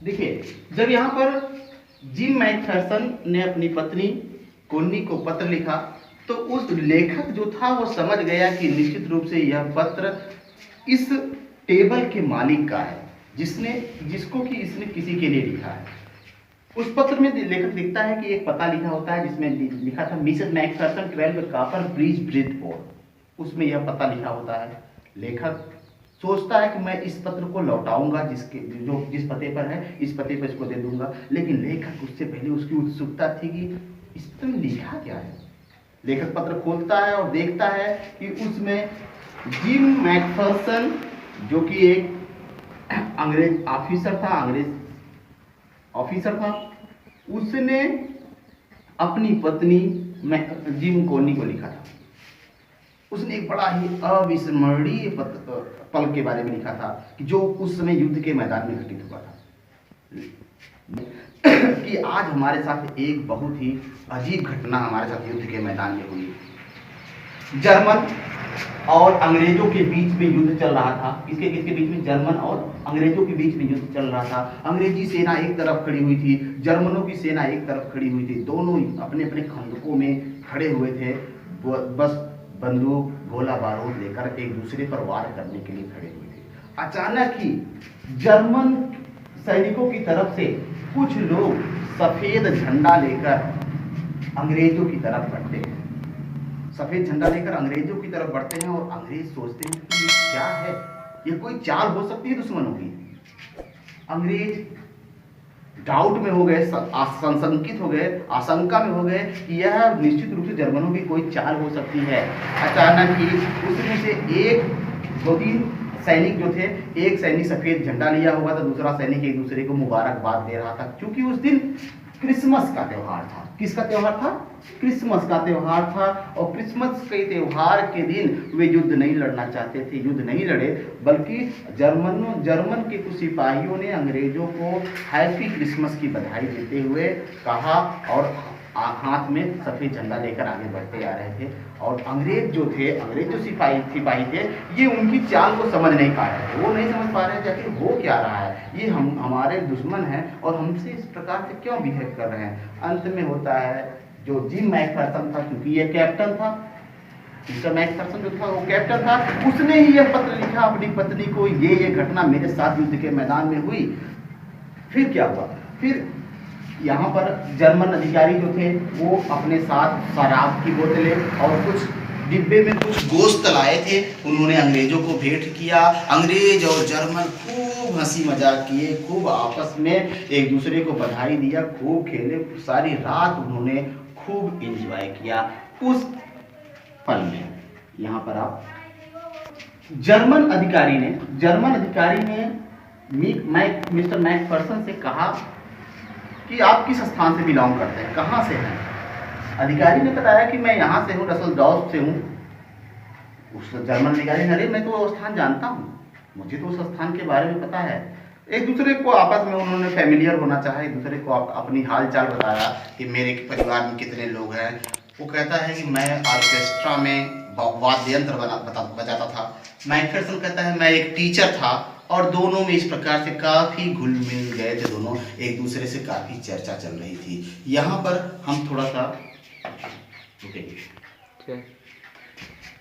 देखिए, जब यहाँ पर जिम मैकफेरसन ने अपनी पत्नी कोन्नी को पत्र लिखा, तो उस लेखक जो था वो समझ गया कि निश्चित रूप से यह पत्र इस टेबल के मालिक का है, जिसको कि इसने किसी के लिए लिखा है। उस पत्र में लेखक लिखता है कि एक पता लिखा होता है जिसमें लिखा था मिसेस मैकफेरसन 12 कापर ब्रिज ब्रिजपोर्ट। उसमें यह पता लिखा होता है। लेखक सोचता है कि मैं इस पत्र को लौटाऊंगा, जिस पते पर है इस पते पर इसको दे दूंगा। लेकिन लेखक उससे पहले उसकी उत्सुकता थी कि इस पत्र में लिखा क्या है। लेखक पत्र खोलता है और देखता है कि उसमें जिम मैकफेरसन, जो कि एक अंग्रेज ऑफिसर था, उसने अपनी पत्नी जिम कोनी को लिखा था। उसने एक बड़ा ही अविस्मरणीय पल के बारे में लिखा था कि जो उस समय युद्ध के मैदान में घटित हुआ था। कि आज हमारे साथ एक बहुत ही अजीब घटना हमारे साथ युद्ध के मैदान में हुई। जर्मन और अंग्रेजों के बीच में युद्ध चल रहा था। किसके बीच में? जर्मन और अंग्रेजों के बीच में युद्ध चल रहा था। अंग्रेजी सेना एक तरफ खड़ी हुई थी, जर्मनों की सेना एक तरफ खड़ी हुई थी। दोनों अपने अपने खंदकों में खड़े हुए थे, बस बंदूक गोला बारूद लेकर एक दूसरे पर वार करने के लिए खड़े हुए थे। अचानक ही जर्मन सैनिकों की तरफ से कुछ लोग सफेद झंडा लेकर अंग्रेजों की तरफ बढ़ते हैं। सफेद झंडा लेकर अंग्रेजों की तरफ बढ़ते हैं और अंग्रेज सोचते हैं कि ये क्या है, ये कोई चाल हो सकती है दुश्मनों की। अंग्रेज डाउट में हो गए, संशंकित हो गए, आशंका में हो गए कि यह निश्चित रूप से जर्मनों की कोई चाल हो सकती है। अचानक ही उसमें से एक दो तीन सैनिक जो थे, एक सैनिक सफेद झंडा लिया हुआ था, दूसरा सैनिक एक दूसरे को मुबारकबाद दे रहा था, क्योंकि उस दिन क्रिसमस का त्यौहार था। किसका त्यौहार था? क्रिसमस का त्यौहार था। और क्रिसमस के त्यौहार के दिन वे युद्ध नहीं लड़ना चाहते थे, युद्ध नहीं लड़े, बल्कि जर्मन के कुछ सिपाहियों ने अंग्रेजों को हैप्पी क्रिसमस की बधाई देते हुए कहा और हाथ में सफेद झंडा लेकर आगे बढ़ते आ रहे थे। और अंग्रेज जो सिपाही थे, ये उनकी चाल को समझ नहीं पा रहे थे। वो नहीं समझ पा रहे थे कि हो क्या रहा है, ये हमारे दुश्मन हैं और हमसे इस प्रकार से क्यों बिहेव कर रहे हैं। अंत में होता है जो जिम मैकफेरसन था, क्योंकि ये कैप्टन था, मिस्टर मैकफेरसन जो था वो कैप्टन था, उसने ही यह पत्र लिखा अपनी पत्नी को, ये घटना मेरे साथ युद्ध के मैदान में हुई। फिर क्या हुआ? फिर यहाँ पर जर्मन अधिकारी जो थे वो अपने साथ शराब की बोतलें और कुछ डिब्बे में कुछ गोश्त लाए थे, उन्होंने अंग्रेजों को भेंट किया। अंग्रेज और जर्मन खूब हंसी मजाक किए, खूब आपस में एक दूसरे को बधाई दिया, खूब खेले, सारी रात उन्होंने खूब एंजॉय किया उस पल में। यहाँ पर आप जर्मन अधिकारी ने मिस्टर मैकफेरसन से कहा कि आप किस स्थान से बिलोंग करते हैं, कहाँ से हैं? अधिकारी ने बताया कि मैं यहाँ से हूँ, रसलडॉर्फ से हूँ। उस जर्मन अधिकारी ने, अरे मैं तो वो स्थान जानता हूँ, मुझे तो उस स्थान के बारे में पता है। एक दूसरे को आपस में उन्होंने फैमिलियर होना चाहा, एक दूसरे को अपनी हाल चाल बताया कि मेरे परिवार में कितने लोग हैं। वो कहता है कि मैं ऑर्केस्ट्रा में वाद्य यंत्र बजाता था। मैकफेरसन कहता है मैं एक टीचर था, और दोनों में इस प्रकार से काफ़ी घुल मिल गए थे, दोनों एक दूसरे से काफ़ी चर्चा चल रही थी। यहाँ पर हम थोड़ा सा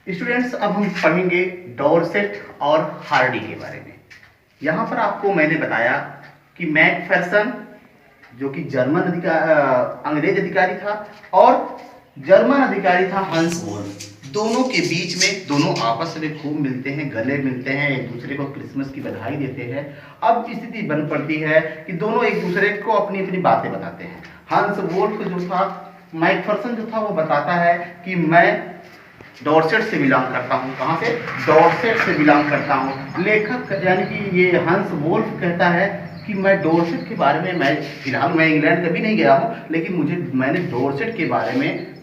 स्टूडेंट्स, अब हम पढ़ेंगे डॉर्सेट और हार्डी के बारे में। यहाँ पर आपको मैंने बताया कि मैकफेरसन जो कि अंग्रेज अधिकारी था और जर्मन अधिकारी था हंस वोल्फ, दोनों के बीच में दोनों आपस में खूब मिलते हैं, गले मिलते हैं, एक दूसरे को क्रिसमस की बधाई देते हैं। अब स्थिति बन पड़ती है कि दोनों एक दूसरे को अपनी अपनी बातें बताते हैं। हंस वोल्फ जो था, मैकफेरसन जो था, वो बताता है कि मैं डॉर्सेट से बिलोंग करता हूँ। कहाँ से? डॉर्सेट से बिलोंग करता हूँ। लेखक यानी कि ये हंस वोल्फ कहता है कि मैं डॉर्सेट के बारे में, फिलहाल मैं इंग्लैंड कभी नहीं गया हूँ, लेकिन मैंने डॉर्सेट के बारे में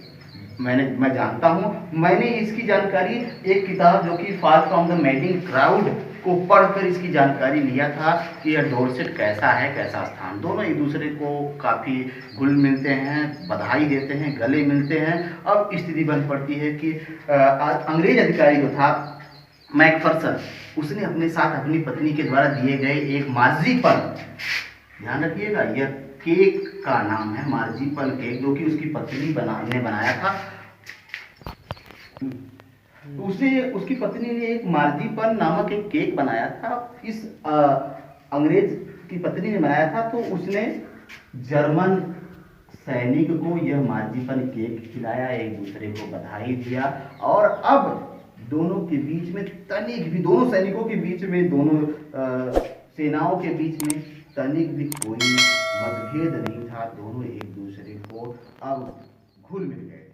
मैं जानता हूँ। मैंने इसकी जानकारी एक किताब जो कि far from the madding crowd को पढ़कर इसकी जानकारी लिया था कि यह डॉर्सेट कैसा है, कैसा स्थान। दोनों एक दूसरे को काफ़ी घुल मिलते हैं, बधाई देते हैं, गले मिलते हैं। अब स्थिति बन पड़ती है कि अंग्रेज अधिकारी जो था मैकफेरसन, उसने अपने साथ अपनी पत्नी के द्वारा दिए गए एक माजी पर ध्यान रखिएगा, यह केक का नाम है, मार्जिपन केक, जो कि उसकी पत्नी ने बनाया था। तो उसने, उसकी पत्नी ने एक मार्जिपन नामक एक केक बनाया था। इस अंग्रेज की पत्नी ने बनाया था, तो उसने जर्मन सैनिक को यह मार्जिपन केक खिलाया, एक दूसरे को बधाई दिया। और अब दोनों के बीच में तनिक भी, दोनों सैनिकों के बीच में, दोनों सेनाओं के बीच में तनिक भी कोई मतभेद नहीं था। दोनों एक दूसरे को अब घुल मिल गए।